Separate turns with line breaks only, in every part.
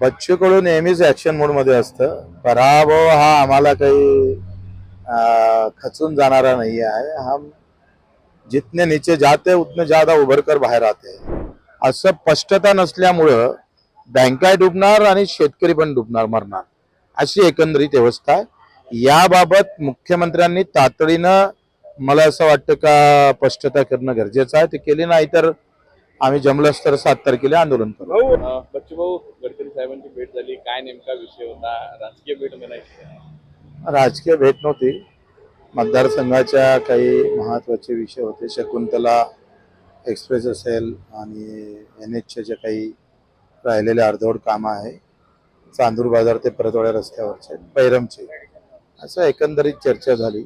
बच्चू कडू नेहमीच ऍक्शन मोड मध्ये असतं. पराभव हा आम्हाला काही खचून जाणारा नाही आहे. हम जितने नीचे जाते उतने ज्यादा उभर कर बाहेर आते. असं स्पष्टता नसल्यामुळं बँका डुबणार आणि शेतकरी पण डुबणार, मरणार, अशी एकंदरीत व्यवस्था आहे. याबाबत मुख्यमंत्र्यांनी तातडीनं मला असं वाटतं का स्पष्टता करणं गरजेचं आहे. ते केली नाही तर आम्ही जमलंच तर 7 तारखेला आंदोलन करू.
बच्चू भाऊ गडकरी साहेबांची भेट झाली, काय नेमका विषय होता? राजकीय भेट म्हणायची?
राजकीय भेट नव्हती. मतदारसंघाच्या काही महत्त्वाचे विषय होते. शकुंतला एक्सप्रेस असेल आणि NHचे जे काही राहिलेले अर्धवट कामं आहे, चांदूर बाजार ते परतवाड्या रस्त्यावरचे, पैरमचे, असं एकंदरीत चर्चा झाली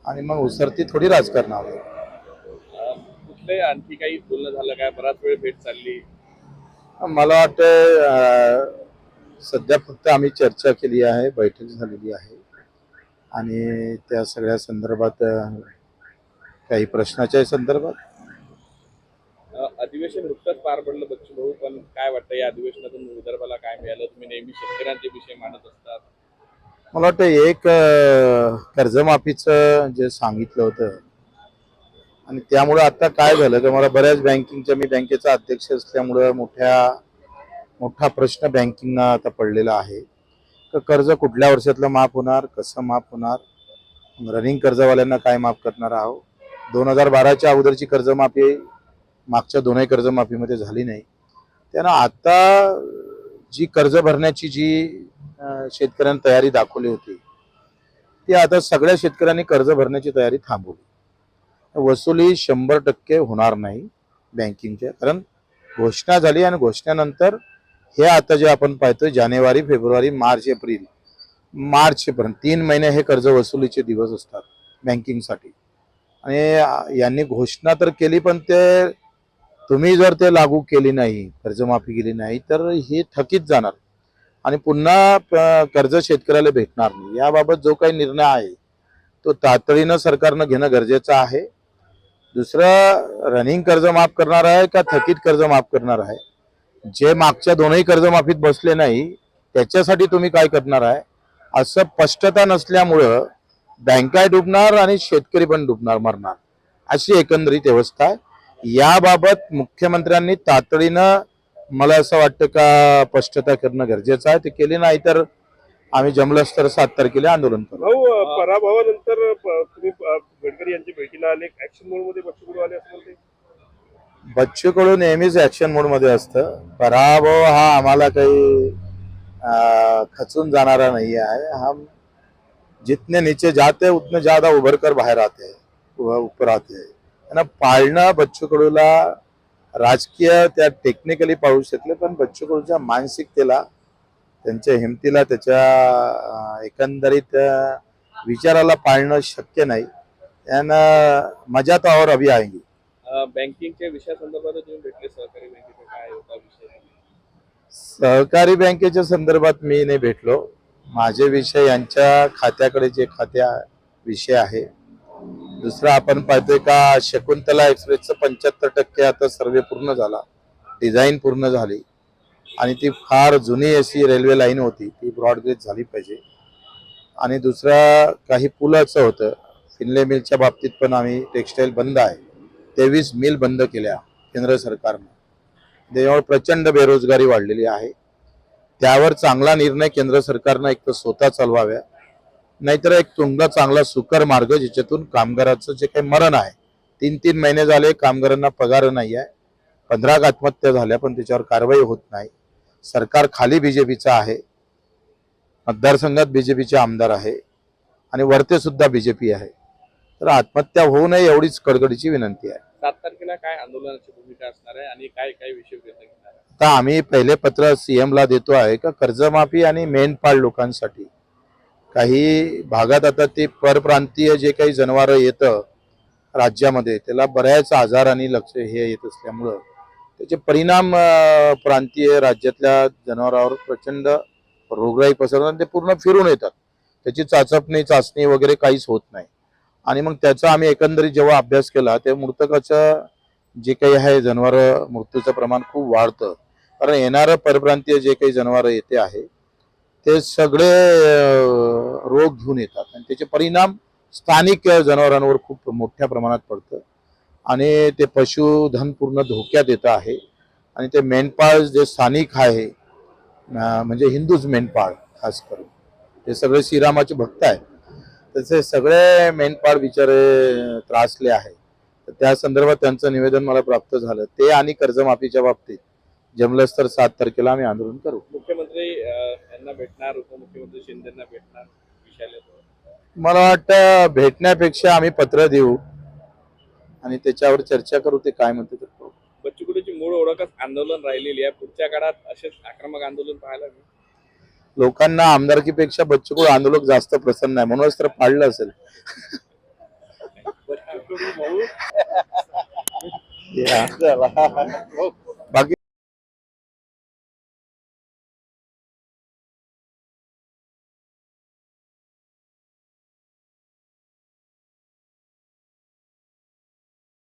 आणि मग उसरती थोडी राजकारणावर.
कुठले आणखी काही बोलणं झालं काय? बराच वेळ भेट चालली.
मला वाटतं सध्या फक्त आम्ही चर्चा केली आहे, बैठक झालेली आहे आणि त्या सगळ्या संदर्भात काही प्रश्नाच्या संदर्भात.
अधिवेशन नुकतंच पार पडलं बच्चू भाऊ, पण काय वाटतं या अधिवेशनातून विदर्भाला काय मिळालं? तुम्ही नेहमी शेतकऱ्यांचे विषय मांडत असतात.
मला वाटतं एक कर्जमाफीचं जे सांगितलं होतं आणि त्यामुळे आता काय झालं की मला बऱ्याच बँकिंगच्या, मी बँकेचा अध्यक्ष असल्यामुळं मोठा प्रश्न बँकिंगना आता पडलेला आहे. तर कर्ज कुठल्या वर्षातलं माफ होणार, कसं माफ होणार, रनिंग कर्जवाल्यांना काय माफ करणार आहोत. 2012च्या अगोदरची कर्जमाफी मागच्या दोनही कर्जमाफीमध्ये झाली नाही. त्यानं आता जी कर्ज भरण्याची जी शेतकऱ्यांनी तयारी दाखवली होती, ती आता सगळ्या शेतकऱ्यांनी कर्ज भरण्याची तयारी थांबवली. वसुली 100% होणार नाही बँकिंगच्या, कारण घोषणा झाली आणि घोषणेनंतर हे आता जे आपण पाहतोय जानेवारी, फेब्रुवारी, मार्चपर्यंत 3 महिने हे कर्ज वसुलीचे दिवस असतात बँकिंगसाठी. आणि यांनी घोषणा तर केली, पण ते तुम्ही जर ते लागू केली नाही, कर्जमाफी केली नाही, तर हे थकीत जाणार आणि पुन्हा कर्ज शेतकऱ्याला भेटणार नाही. याबाबत जो काही निर्णय आहे तो तातडीनं सरकारनं घेणं गरजेचं आहे. दुसरं, रनिंग कर्ज माफ करणार आहे का थकीत कर्ज माफ करणार आहे? जे मागच्या दोनही कर्जमाफीत बसले नाही त्याच्यासाठी तुम्ही काय करणार आहे, असं स्पष्टता नसल्यामुळं बँका डुबणार आणि शेतकरी पण डुबणार, मरणार, अशी एकंदरीत व्यवस्था आहे. याबाबत मुख्यमंत्र्यांनी तातडीनं मला असं वाटतं का स्पष्टता करणं गरजेचं आहे. ते केली नाही तर आम्ही जमलंच तर 7 तारखेला आंदोलन करू.
भाऊ, पराभवानंतर तुम्ही गडकरी यांच्या भेटीला आले, ऍक्शन मोड मध्ये बच्चू कडू आले असं म्हणते.
बच्चू कडू नेहमीच ऍक्शन मोड मध्ये असतं. पराभव हा आम्हाला काही खचून जाणारा नाही आहे. हम जितने नीचे जाते उतने ज्यादा उभर कर बाहेर आते, ऊपर आते. त्यांना पाळणं बच्चू कडूला राजकीय त्या टेक्निकली पाळू शकले, पण बच्चू कडूच्या मानसिकतेला, त्यांच्या हिमतीला, त्याच्या एकंदरीत विचाराला पाळणं शक्य नाही. त्यानं मजा तो और अभी आएंगी.
बँकिंगच्या विषयासंदर्भात तुम्ही भेटले सहकारी बँकेचा, काय होता विषय?
सहकारी बँकेच्या संदर्भात मी नाही भेटलो. माझे विषय यांच्या खात्याकडे जे विषय आहे. दुसरा, आपण पाहतोय का शकुंतला एक्सप्रेसचं 75% आता सर्वे पूर्ण झाला, डिझाईन पूर्ण झाली आणि ती फार जुनी अशी रेल्वे लाईन होती, ती ब्रॉडगेज झाली पाहिजे. आणि दुसरा, काही पुलाचं होतं. फिनले मिलच्या बाबतीत पण आम्ही टेक्स्टाईल बंद आहे, 23 मिल बंद केल्या केंद्र सरकारनं. त्याच्यामुळे प्रचंड बेरोजगारी वाढलेली आहे. त्यावर चांगला निर्णय केंद्र सरकारनं एक तर स्वतः चालवाव्या, नाहीतर एक चांगला सुकर मार्ग, ज्याच्यातून कामगाराचं जे काही मरण आहे, 3 महिने झाले कामगारांना पगार नाही आहे, 15 आत्महत्या झाल्या, पण त्याच्यावर कारवाई होत नाही. सरकार खाली बीजेपीचं आहे, मतदारसंघात बीजेपीचे आमदार आहे आणि वरते सुद्धा बीजेपी आहे. तर आत्महत्या होऊ नये एवढीच कडकडीची विनंती आहे.
7 तारखेला काय आंदोलनाची भूमिका असणार आहे आणि काय काय विषय व्यक्त घेणार आहे?
आता आम्ही पहिले पत्र CM ला देतो आहे का कर्जमाफी आणि मेंढपाळ लोकांसाठी. काही भागात आता ते परप्रांतीय जे काही जनावरं येतं राज्यामध्ये, त्याला बऱ्याच आजार आणि लक्ष हे येत असल्यामुळं त्याचे परिणाम प्रांतीय राज्यातल्या जनावरांवर प्रचंड रोगराई पसरतात आणि ते पूर्ण फिरून येतात. त्याची चाचणी वगैरे काहीच होत नाही. आणि मग त्याचा आम्ही एकंदरीत जेव्हा अभ्यास केला, ते मृतकाचं जे काही आहे जनावर मृत्यूचं प्रमाण खूप वाढतं. कारण येणारं परप्रांतीय जे काही जनावर येते आहे ते सगळे रोग घेऊन येतात आणि त्याचे परिणाम स्थानिक जनावरांवर खूप मोठ्या प्रमाणात पडतं आणि ते पशुधन पूर्ण धोक्यात येतं आहे आणि ते मेंढपाळ जे स्थानिक आहे म्हणजे हिंदूच मेंढपाळ खास करून ते सगळे श्रीरामाचे भक्त आहेत तसे सगळे मेंढपाळ बिचारे त्रासले आहे तर त्या संदर्भात त्यांचं निवेदन मला प्राप्त झालं ते आणि कर्जमाफीच्या बाबतीत जमलंच तर 7 तारखेला आम्ही आंदोलन करू.
मुख्यमंत्री यांना भेटणार, उपमुख्यमंत्री शिंदेना भेटणार विषयाला.
मला वाटतं भेटण्यापेक्षा आम्ही पत्र देऊ आणि त्याच्यावर चर्चा करू ते काय म्हणते ते करू.
बच्चू कडूची मूळ ओळखच आंदोलन राहिलेली आहे. पुढच्या काळात असेच आक्रमक आंदोलन पाहायला मिळेल.
लोकांना आमदारकीपेक्षा बच्चू कडू आंदोलक जास्त प्रसन्न आहे म्हणूनच तर पाडलं असेल.
बच्चू कडू भाऊ
या.